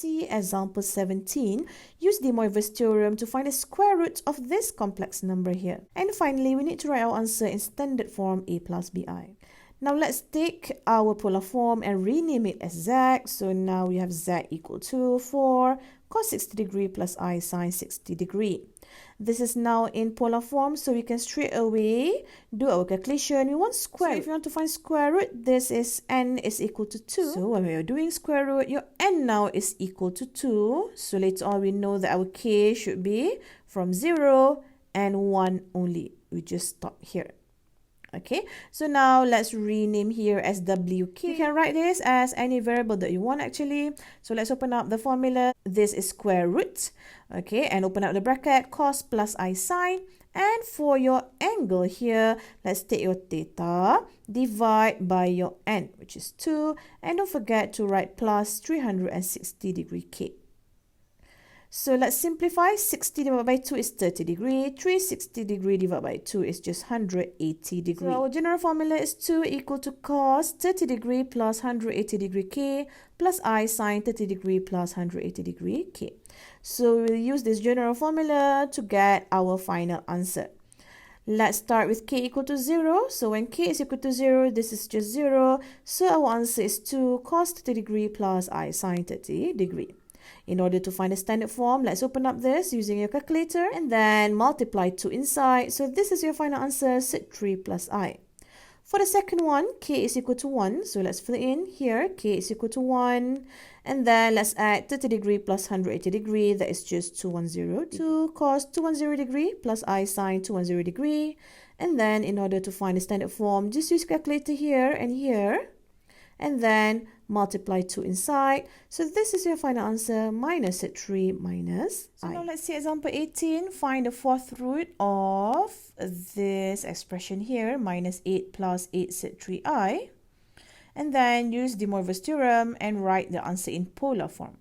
see example 17. Use De Moivre's theorem to find the square root of this complex number here. And finally, we need to write our answer in standard form a plus bi. Now let's take our polar form and rename it as z. So now we have z equal to 4 cos 60 degree plus I sine 60 degree. This is now in polar form, so we can straight away do our calculation. We want square. So if you want to find square root, this is n is equal to 2. So when we are doing square root, your n now is equal to 2. So later on, we know that our k should be from 0 and 1 only. We just stop here. Okay, so now let's rename here as wk. You can write this as any variable that you want actually. So let's open up the formula. This is square root. Okay, and open up the bracket, cos plus I sine. And for your angle here, let's take your theta, divide by your n, which is 2. And don't forget to write plus 360 degree k. So let's simplify. 60 divided by 2 is 30 degree. 360 degree divided by 2 is just 180 degree. So our general formula is 2 equal to cos 30 degree plus 180 degree k plus I sine 30 degree plus 180 degree k. So we'll use this general formula to get our final answer. Let's start with k equal to 0. So when k is equal to 0, this is just 0. So our answer is 2 cos 30 degree plus I sine 30 degree. In order to find the standard form, let's open up this using your calculator and then multiply 2 inside. So this is your final answer, sit 3 plus I. For the second one, k is equal to 1. So let's fill it in here. K is equal to 1. And then let's add 30 degree plus 180 degree. That is just 210. 2 cos 210 degree plus I sine 210 degree. And then in order to find the standard form, just use calculator here and here. And then multiply 2 inside. So this is your final answer, minus 3 minus I. So now let's see example 18. Find the fourth root of this expression here, minus 8 plus 8 set 3i. And then use De Moivre's theorem and write the answer in polar form.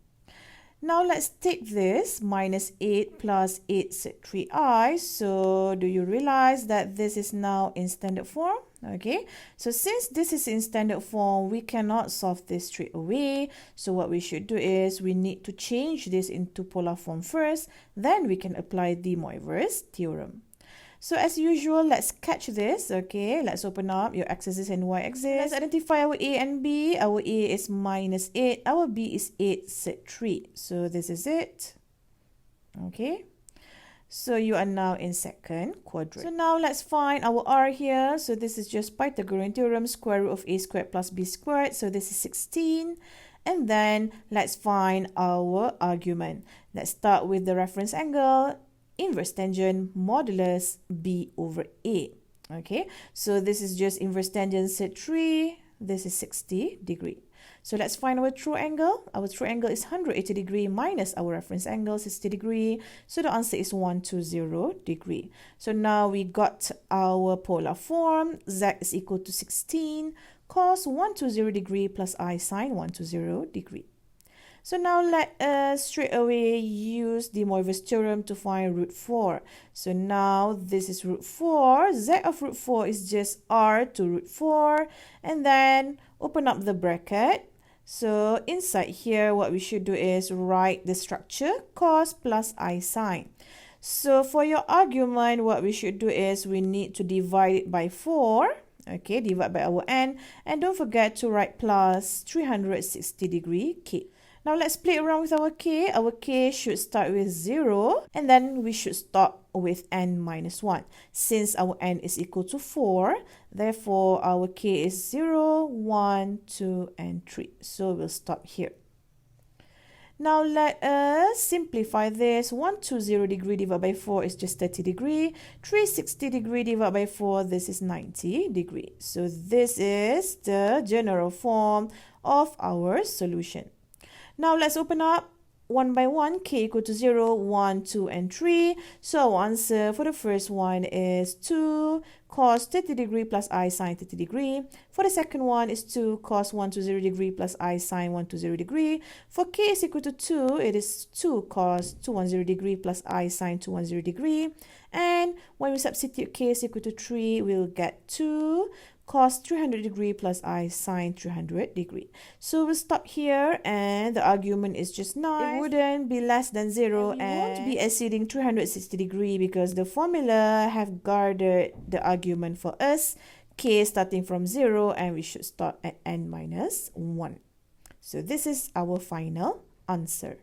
Now let's take this, minus 8 plus 8 set 3i. So do you realize that this is now in standard form? Okay, so since this is in standard form, we cannot solve this straight away. So what we should do is we need to change this into polar form first. Then we can apply De Moivre's theorem. So as usual, let's catch this. Okay, let's open up your x-axis and y-axis. Let's identify our a and b. Our a is minus 8. Our b is 8 set 3. So this is it. Okay. So you are now in second quadrant. So now let's find our r here. So this is just Pythagorean theorem, square root of a squared plus b squared. So this is 16. And then let's find our argument. Let's start with the reference angle, inverse tangent, modulus b over a. Okay, so this is just inverse tangent set 3. This is 60 degree. So let's find our true angle. Our true angle is 180 degree minus our reference angle, 60 degree. So the answer is 120 degree. So now we got our polar form. Z is equal to 16 cos 120 degree plus I sine 120 degree. So now let us straight away use De Moivre's theorem to find root 4. So now this is root 4. Z of root 4 is just r to root 4. And then open up the bracket. So inside here, what we should do is write the structure cos plus I sine. So for your argument, what we should do is we need to divide it by 4. Okay, divide by our n. And don't forget to write plus 360 degree k. Now let's play around with our k. Our k should start with 0 and then we should stop with n minus 1. Since our n is equal to 4, therefore our k is 0, 1, 2, and 3. So we'll stop here. Now let us simplify this. 120 degree divided by 4 is just 30 degree. 360 degree divided by 4, this is 90 degree. So this is the general form of our solution. Now let's open up one by one. K equal to 0, 1, 2, and 3. So our answer for the first one is 2 cos 30 degree plus I sine 30 degree. For the second one is 2 cos 120 degree plus I sine 120 degree. For k is equal to 2, it is 2 cos 210 degree plus I sine 210 degree. And when we substitute k is equal to 3, we'll get 2 cos 300 degree plus I sine 300 degree. So we'll stop here, and the argument is just nice. It wouldn't be less than 0 and won't be exceeding 360 degree because the formula have guarded the argument for us, k starting from 0, and we should start at n minus 1. So this is our final answer.